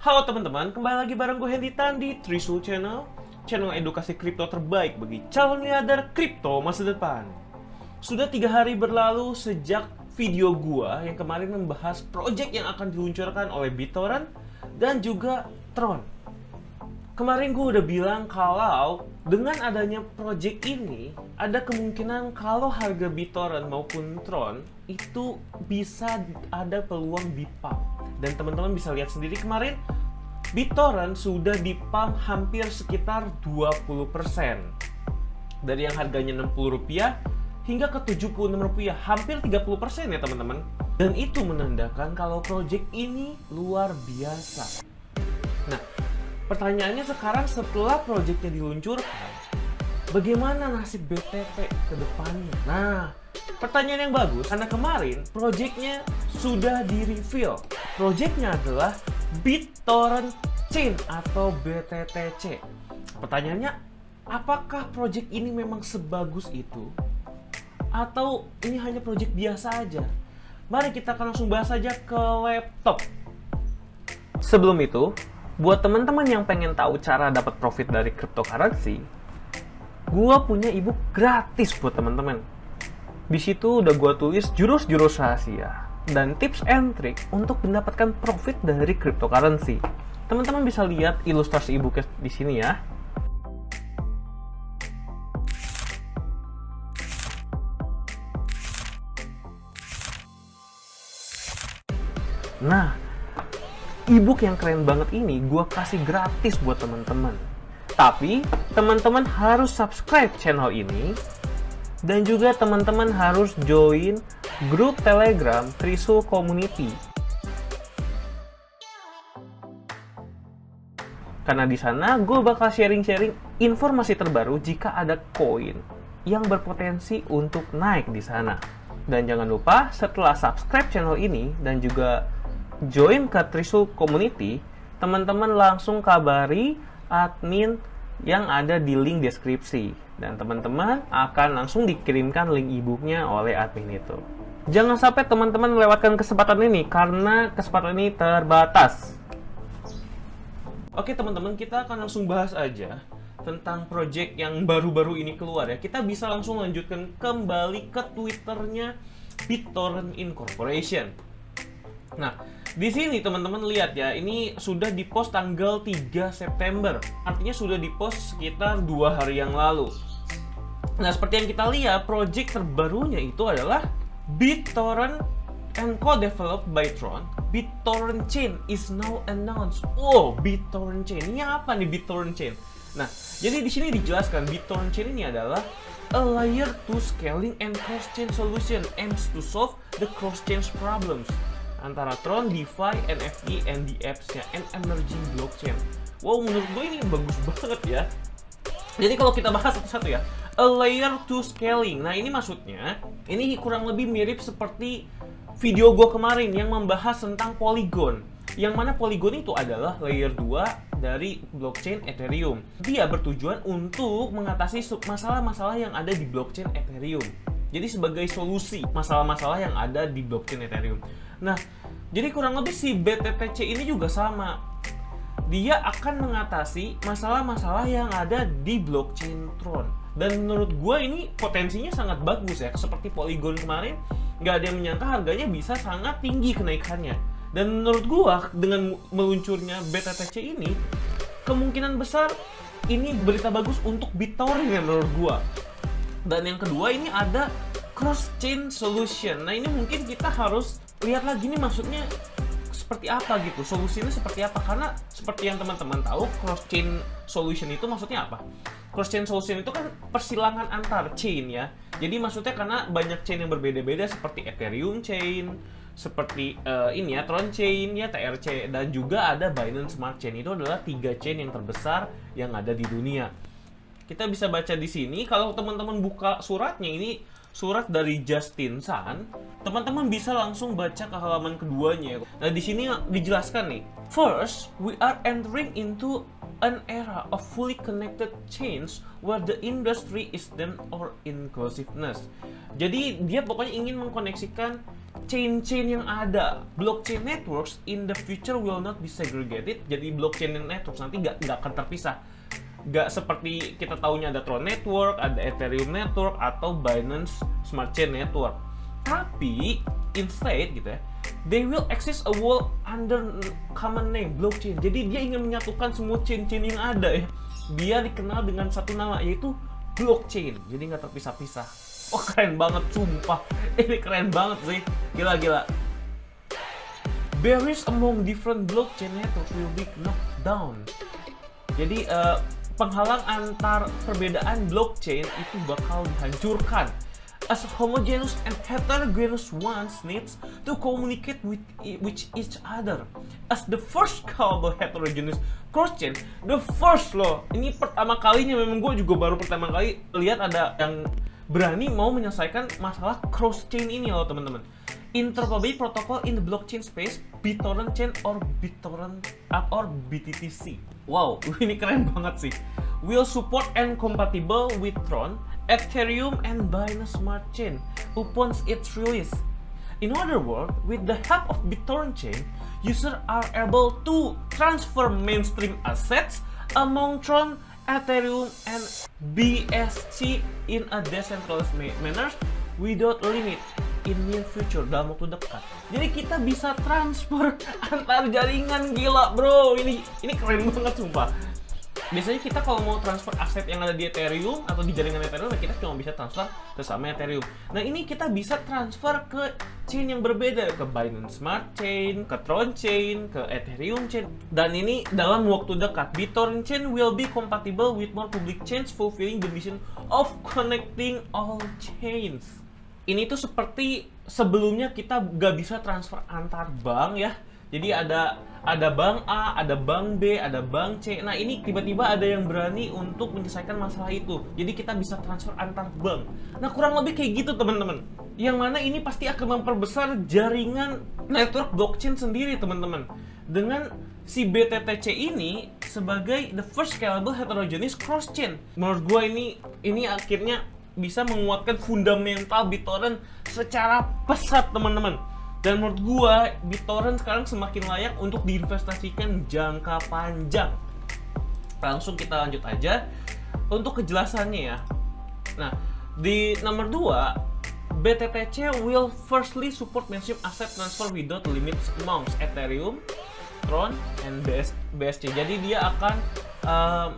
Halo teman-teman, kembali lagi bareng gue Henditan di Trisul Channel edukasi kripto terbaik bagi calon miliarder kripto masa depan. Sudah 3 hari berlalu sejak video gua yang kemarin membahas project yang akan diluncurkan oleh BitTorrent dan juga Tron. Kemarin gue udah bilang kalau dengan adanya project ini ada kemungkinan kalau harga BitTorrent maupun Tron itu bisa ada peluang di pump. Dan teman-teman bisa lihat sendiri kemarin BitTorrent sudah di pump hampir sekitar 20%. Dari yang harganya Rp60 hingga ke Rp76, hampir 30% ya teman-teman. Dan itu menandakan kalau project ini luar biasa. Nah, pertanyaannya sekarang setelah projectnya diluncurkan, bagaimana nasib BTP ke depannya? Nah, pertanyaan yang bagus karena kemarin projectnya sudah di-reveal. Projectnya adalah BitTorrent Chain atau BTTC. Pertanyaannya, apakah project ini memang sebagus itu? Atau ini hanya project biasa aja? Mari kita akan langsung bahas aja ke laptop. Sebelum itu, buat teman-teman yang pengen tahu cara dapat profit dari cryptocurrency, gua punya ebook gratis buat teman-teman. Di situ udah gua tulis jurus-jurus rahasia dan tips and trick untuk mendapatkan profit dari cryptocurrency. Teman-teman bisa lihat ilustrasi ebooknya di sini ya. Nah, ebook yang keren banget ini gua kasih gratis buat teman-teman. Tapi teman-teman harus subscribe channel ini dan juga teman-teman harus join grup Telegram Trisul Community. Karena di sana gue bakal sharing-sharing informasi terbaru jika ada koin yang berpotensi untuk naik di sana. Dan jangan lupa setelah subscribe channel ini dan juga join ke Trisul Community, teman-teman langsung kabari admin yang ada di link deskripsi. Dan teman-teman akan langsung dikirimkan link e-booknya oleh admin itu. Jangan sampai teman-teman melewatkan kesempatan ini karena kesempatan ini terbatas. Oke teman-teman, kita akan langsung bahas aja tentang project yang baru-baru ini keluar ya. Kita bisa langsung lanjutkan kembali ke Twitternya BitTorrent Incorporation. Nah, di sini teman-teman lihat ya, ini sudah dipost tanggal 3 September. Artinya sudah dipost sekitar 2 hari yang lalu. Nah, seperti yang kita lihat, project terbarunya itu adalah BitTorrent and co-developed by Tron. BitTorrent Chain is now announced. Oh, BitTorrent Chain. Ini apa nih BitTorrent Chain? Nah, jadi di sini dijelaskan BitTorrent Chain ini adalah a layer 2 scaling and cross-chain solution aims to solve the cross-chain problems antara Tron, DeFi, NFT, and the apps-nya, and emerging blockchain. Wow, menurut gue ini bagus banget ya. Jadi kalau kita bahas satu-satu ya, a layer 2 scaling. Nah ini maksudnya, ini kurang lebih mirip seperti video gue kemarin yang membahas tentang Polygon. Yang mana Polygon itu adalah layer 2 dari blockchain Ethereum. Dia bertujuan untuk mengatasi masalah-masalah yang ada di blockchain Ethereum. Jadi sebagai solusi masalah-masalah yang ada di blockchain Ethereum. Nah, jadi kurang lebih si BTTC ini juga sama. Dia akan mengatasi masalah-masalah yang ada di blockchain Tron. Dan menurut gue ini potensinya sangat bagus ya. Seperti Polygon kemarin, nggak ada yang menyangka harganya bisa sangat tinggi kenaikannya. Dan menurut gue dengan meluncurnya BTTC ini, kemungkinan besar ini berita bagus untuk BitTorrent ya menurut gue. Dan yang kedua ini ada cross-chain solution. Nah ini mungkin kita harus lihat lagi nih maksudnya seperti apa gitu, solusinya seperti apa. Karena seperti yang teman-teman tahu, cross-chain solution itu maksudnya apa? Cross-chain solution itu kan persilangan antar chain ya. Jadi maksudnya karena banyak chain yang berbeda-beda seperti Ethereum chain, seperti ini ya, Tron chain ya, TRC, dan juga ada Binance Smart Chain. Itu adalah 3 chain yang terbesar yang ada di dunia. Kita bisa baca di sini, kalau teman-teman buka suratnya, ini surat dari Justin Sun, teman-teman bisa langsung baca ke halaman keduanya. Nah, di sini dijelaskan nih. First, we are entering into an era of fully connected chains where the industry is then or inclusiveness. Jadi dia pokoknya ingin mengkoneksikan chain-chain yang ada. Blockchain networks in the future will not be segregated. Jadi blockchain networks nanti nggak akan terpisah. Nggak seperti kita tahunya ada Tron Network, ada Ethereum Network, atau Binance Smart Chain Network. Tapi instead gitu ya, they will exist a world under common name blockchain. Jadi dia ingin menyatukan semua chain-chain yang ada ya, biar dikenal dengan satu nama, yaitu blockchain. Jadi nggak terpisah-pisah. Oh keren banget, sumpah. Ini keren banget sih, gila-gila. Barriers among different blockchain networks will be knocked down. Jadi penghalang antar perbedaan blockchain itu bakal dihancurkan. As homogeneous and heterogeneous ones needs to communicate with each other. As the first scalable heterogeneous cross-chain, the first loh. Ini pertama kalinya, memang gue juga baru pertama kali lihat ada yang berani mau menyelesaikan masalah cross-chain ini loh teman-teman. Interoperability protocol in the blockchain space, BitTorrent chain or BitTorrent or BTTC. Wow, ini keren banget sih. Will support and compatible with Tron, Ethereum, and Binance Smart Chain upon its release. In other words, with the help of BitTorrent chain, users are able to transfer mainstream assets among Tron, Ethereum, and BSC in a decentralized manner without limit in near future, dalam waktu dekat. Jadi kita bisa transfer antar jaringan, gila bro. Ini keren banget sumpah. Biasanya kita kalau mau transfer aset yang ada di Ethereum atau di jaringan Ethereum, kita cuma bisa transfer ke sama Ethereum. Nah ini kita bisa transfer ke chain yang berbeda, ke Binance Smart Chain, ke Tron Chain, ke Ethereum Chain. Dan ini dalam waktu dekat. BitTorrent Chain will be compatible with more public chains, fulfilling the mission of connecting all chains. Ini tuh seperti sebelumnya kita gak bisa transfer antar bank ya. Jadi ada bank A, ada bank B, ada bank C. Nah ini tiba-tiba ada yang berani untuk menyelesaikan masalah itu. Jadi kita bisa transfer antar bank. Nah kurang lebih kayak gitu teman-teman. Yang mana ini pasti akan memperbesar jaringan network blockchain sendiri teman-teman. Dengan si BTTC ini sebagai the first scalable heterogeneous cross chain. Menurut gue ini akhirnya bisa menguatkan fundamental BitTorrent secara pesat teman-teman. Dan menurut gua BitTorrent sekarang semakin layak untuk diinvestasikan jangka panjang. Langsung kita lanjut aja untuk kejelasannya ya. Nah, di nomor 2, BTTC will firstly support mainstream asset transfer without limits amongst Ethereum, Tron, and BSC. Jadi dia akan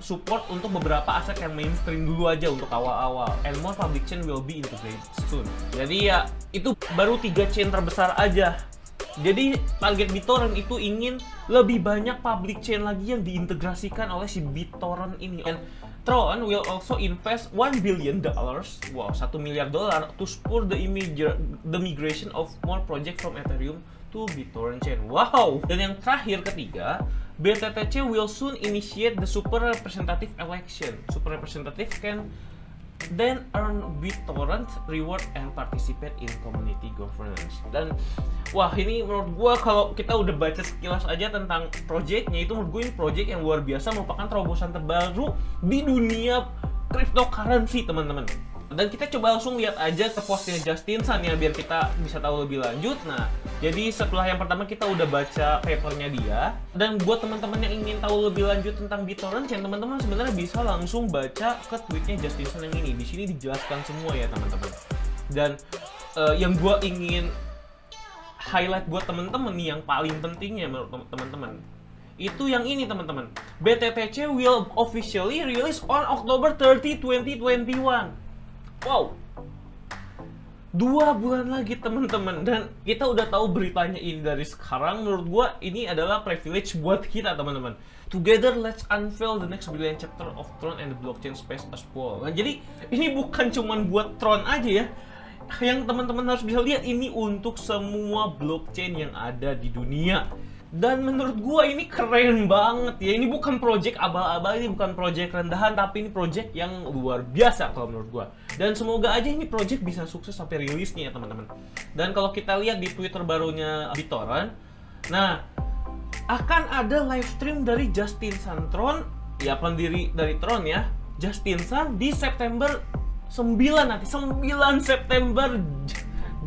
support untuk beberapa aset yang mainstream dulu aja untuk awal-awal. And more public chain will be integrated soon. Jadi ya itu baru 3 chain terbesar aja. Jadi target BitTorrent itu ingin lebih banyak public chain lagi yang diintegrasikan oleh si BitTorrent ini. And Tron will also invest $1 billion, wow, $1 miliar to support the migration of more project from Ethereum to BitTorrent chain. Wow. Dan yang terakhir ketiga, BTTC will soon initiate the super representative election. Super representative can then earn BitTorrent reward and participate in community governance. Dan wah ini menurut gue kalau kita udah baca sekilas aja tentang projectnya, itu menurut gue ini project yang luar biasa, merupakan terobosan terbaru di dunia cryptocurrency teman-teman. Dan kita coba langsung lihat aja ke postnya Justin Sun ya, biar kita bisa tahu lebih lanjut. Nah, jadi setelah yang pertama kita udah baca papernya dia, dan buat teman-teman yang ingin tahu lebih lanjut tentang BitTorrent, teman-teman sebenarnya bisa langsung baca ke tweetnya Justin Sun yang ini. Di sini dijelaskan semua ya teman-teman. Dan yang gue ingin highlight buat teman-teman nih, yang paling pentingnya menurut teman-teman, itu yang ini teman-teman. BTTC will officially release on October 30, 2021. Wow, 2 bulan lagi teman-teman, dan kita udah tahu beritanya ini dari sekarang. Menurut gua ini adalah privilege buat kita teman-teman. Together let's unveil the next brilliant chapter of Tron and the blockchain space as well. Nah, jadi ini bukan cuman buat Tron aja ya, yang teman-teman harus bisa lihat, ini untuk semua blockchain yang ada di dunia. Dan menurut gua ini keren banget ya. Ini bukan project abal-abal, ini bukan project rendahan, tapi ini project yang luar biasa kalau menurut gua. Dan semoga aja ini project bisa sukses sampai rilisnya ya teman-teman. Dan kalau kita lihat di Twitter barunya BitTorrent, nah akan ada live stream dari Justin Sun Tron, ya pendiri dari Tron ya, Justin Sun di September 9 nanti, 9 September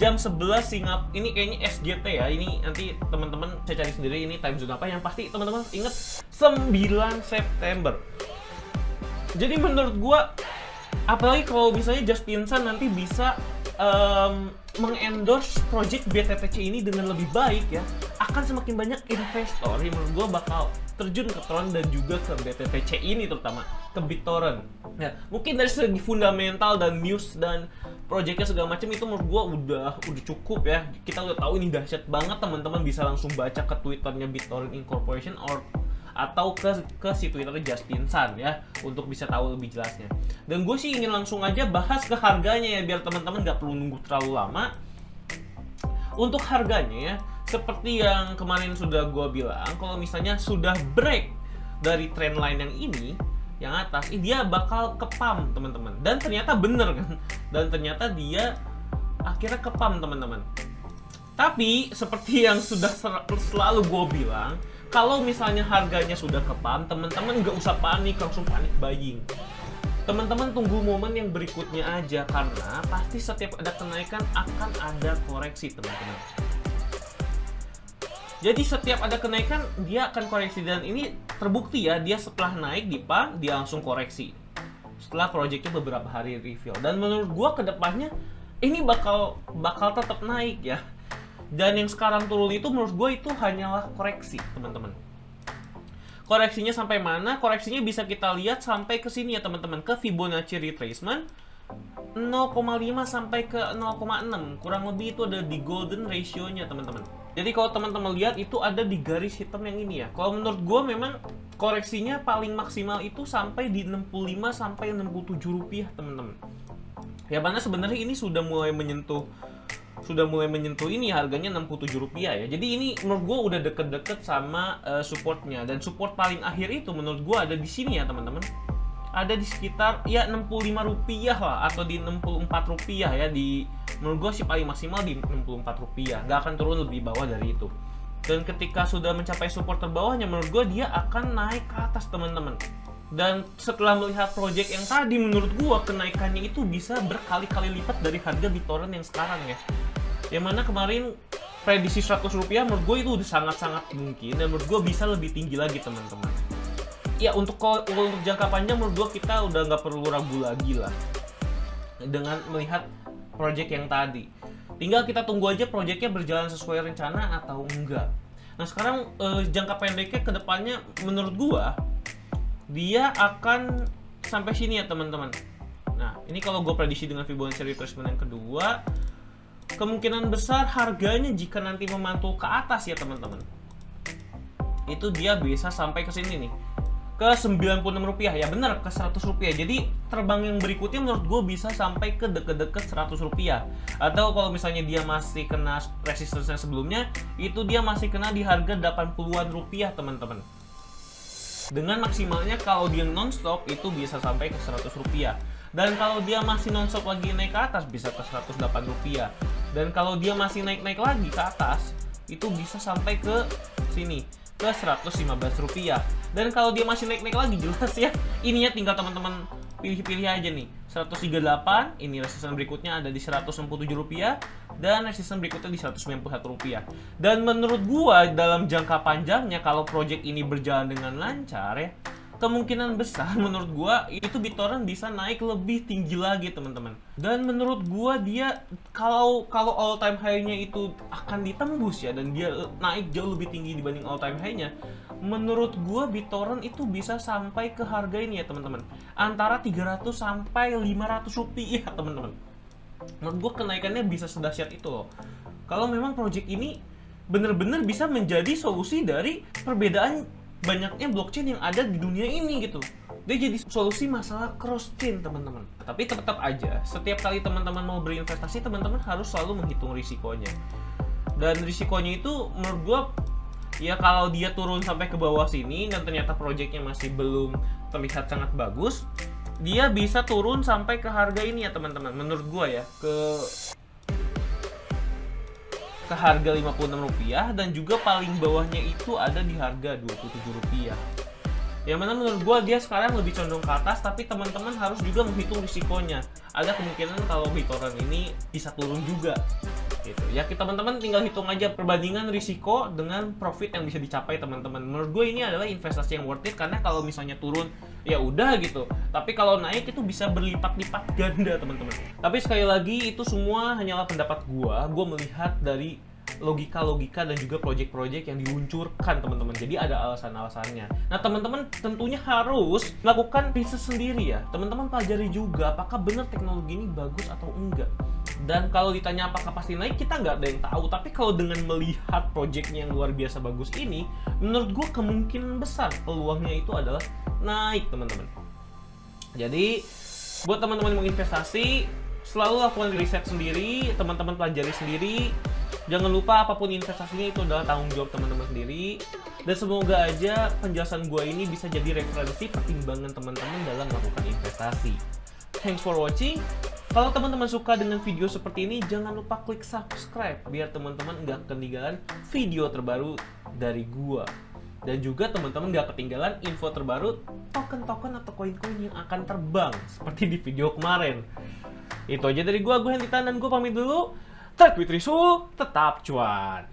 jam 11 Singapura. Ini kayaknya SGT ya. Ini nanti teman-teman saya cari sendiri ini time zone apa. Yang pasti teman-teman ingat 9 September. Jadi menurut gua, apalagi kalau misalnya Justin Sun nanti bisa mengendorse project BTTC ini dengan lebih baik ya, akan semakin banyak investor yang menurut gue bakal terjun ke Tron dan juga ke BTTC ini, terutama ke BitTorrent. Ya, mungkin dari segi fundamental dan news dan projectnya segala macam itu menurut gue udah cukup ya. Kita udah tahu ini dahsyat banget, teman-teman bisa langsung baca ke Twitternya BitTorrent Incorporation atau ke si Twitter Justin Sun ya, untuk bisa tahu lebih jelasnya. Dan gue sih ingin langsung aja bahas ke harganya ya, biar teman-teman nggak perlu nunggu terlalu lama. Untuk harganya ya, seperti yang kemarin sudah gue bilang, kalau misalnya sudah break dari trendline yang ini, yang atas, dia bakal ke pump teman-teman. Dan ternyata bener kan, dan ternyata dia akhirnya ke pump teman-teman. Tapi seperti yang sudah selalu gue bilang, kalau misalnya harganya sudah ke pump, teman-teman nggak usah panik, langsung panik buying. Teman-teman tunggu momen yang berikutnya aja, karena pasti setiap ada kenaikan akan ada koreksi teman-teman. Jadi setiap ada kenaikan dia akan koreksi, dan ini terbukti ya, dia setelah naik di pump dia langsung koreksi setelah projectnya beberapa hari reveal. Dan menurut gua kedepannya ini bakal tetap naik ya. Dan yang sekarang turun itu menurut gue itu hanyalah koreksi teman-teman. Koreksinya sampai mana? Koreksinya bisa kita lihat sampai ke sini ya teman-teman, ke Fibonacci retracement 0,5 sampai ke 0,6. Kurang lebih itu ada di golden ratio-nya teman-teman. Jadi kalau teman-teman lihat itu ada di garis hitam yang ini ya. Kalau menurut gue memang koreksinya paling maksimal itu sampai di 65 sampai 67 rupiah teman-teman. Ya mana sebenarnya ini sudah mulai menyentuh ini harganya 67 rupiah ya. Jadi ini menurut gue udah deket-deket sama supportnya. Dan support paling akhir itu menurut gue ada di sini ya teman-teman. Ada di sekitar ya 65 rupiah lah, atau di 64 rupiah ya. Menurut gue sih paling maksimal di 64 rupiah. Gak akan turun lebih bawah dari itu. Dan ketika sudah mencapai support terbawahnya, menurut gue dia akan naik ke atas teman-teman. Dan setelah melihat project yang tadi, menurut gua kenaikannya itu bisa berkali-kali lipat dari harga BitTorrent yang sekarang ya. Yang mana kemarin prediksi 100 rupiah menurut gua itu udah sangat-sangat mungkin, dan menurut gua bisa lebih tinggi lagi teman-teman. Ya untuk jangka panjang menurut gua kita udah nggak perlu ragu lagi lah dengan melihat project yang tadi. Tinggal kita tunggu aja projectnya berjalan sesuai rencana atau enggak. Nah sekarang jangka pendeknya ke depannya menurut gua dia akan sampai sini ya teman-teman. Nah ini kalau gue prediksi dengan Fibonacci retracement yang kedua, kemungkinan besar harganya jika nanti memantul ke atas ya teman-teman, itu dia bisa sampai ke sini nih, ke 96 rupiah ya, benar, ke 100 rupiah. Jadi terbang yang berikutnya menurut gue bisa sampai ke deket-deket 100 rupiah. Atau kalau misalnya dia masih kena resistance yang sebelumnya, itu dia masih kena di harga 80-an rupiah teman-teman. Dengan maksimalnya kalau dia non-stop itu bisa sampai ke 100 rupiah. Dan kalau dia masih non-stop lagi naik ke atas bisa ke 108 rupiah. Dan kalau dia masih naik-naik lagi ke atas itu bisa sampai ke sini, ke 115 rupiah. Dan kalau dia masih naik-naik lagi jelas ya, ininya tinggal teman-teman pilih-pilih aja nih. 138, ini resistance berikutnya ada di 167 rupiah, dan resistance berikutnya di 191 rupiah. Dan menurut gua dalam jangka panjangnya kalau project ini berjalan dengan lancar ya, kemungkinan besar menurut gua itu BitTorrent bisa naik lebih tinggi lagi teman-teman. Dan menurut gua dia kalau all time high-nya itu akan ditembus ya, dan dia naik jauh lebih tinggi dibanding all time high-nya, menurut gua BitTorrent itu bisa sampai ke harga ini ya teman-teman, antara 300 sampai 500 rupiah teman-teman. Menurut gua kenaikannya bisa sedahsyat itu loh. Kalau memang project ini benar-benar bisa menjadi solusi dari perbedaan banyaknya blockchain yang ada di dunia ini gitu. Dia jadi solusi masalah cross chain teman-teman. Tapi tetap aja setiap kali teman-teman mau berinvestasi, teman-teman harus selalu menghitung risikonya. Dan risikonya itu menurut gua ya kalau dia turun sampai ke bawah sini dan ternyata projectnya masih belum terlihat sangat bagus, dia bisa turun sampai ke harga ini ya teman-teman. Menurut gua ya ke harga 56 rupiah, dan juga paling bawahnya itu ada di harga 27 rupiah. Yang mana menurut gua dia sekarang lebih condong ke atas, tapi teman-teman harus juga menghitung risikonya. Ada kemungkinan kalau BitTorrent ini bisa turun juga. Gitu. Ya kita teman-teman tinggal hitung aja perbandingan risiko dengan profit yang bisa dicapai teman-teman. Menurut gue ini adalah investasi yang worth it karena kalau misalnya turun ya udah gitu. Tapi kalau naik itu bisa berlipat-lipat ganda teman-teman. Tapi sekali lagi itu semua hanyalah pendapat gue. Gue melihat dari logika-logika dan juga project-project yang diluncurkan teman-teman. Jadi ada alasan-alasannya. Nah teman-teman tentunya harus melakukan riset sendiri ya. Teman-teman pelajari juga apakah benar teknologi ini bagus atau enggak. Dan kalau ditanya apakah pasti naik, kita nggak ada yang tahu. Tapi kalau dengan melihat projectnya yang luar biasa bagus ini, menurut gue kemungkinan besar peluangnya itu adalah naik teman-teman. Jadi buat teman-teman yang mau investasi, selalu lakukan riset sendiri, teman-teman pelajari sendiri. Jangan lupa apapun investasinya itu adalah tanggung jawab teman-teman sendiri. Dan semoga aja penjelasan gue ini bisa jadi referensi pertimbangan teman-teman dalam melakukan investasi. Thanks for watching. Kalau teman-teman suka dengan video seperti ini, jangan lupa klik subscribe biar teman-teman nggak ketinggalan video terbaru dari gua. Dan juga teman-teman nggak ketinggalan info terbaru token-token atau koin-koin yang akan terbang seperti di video kemarin. Itu aja dari gua Hendy Tan, dan gua pamit dulu. Trade with Risul, tetap cuan.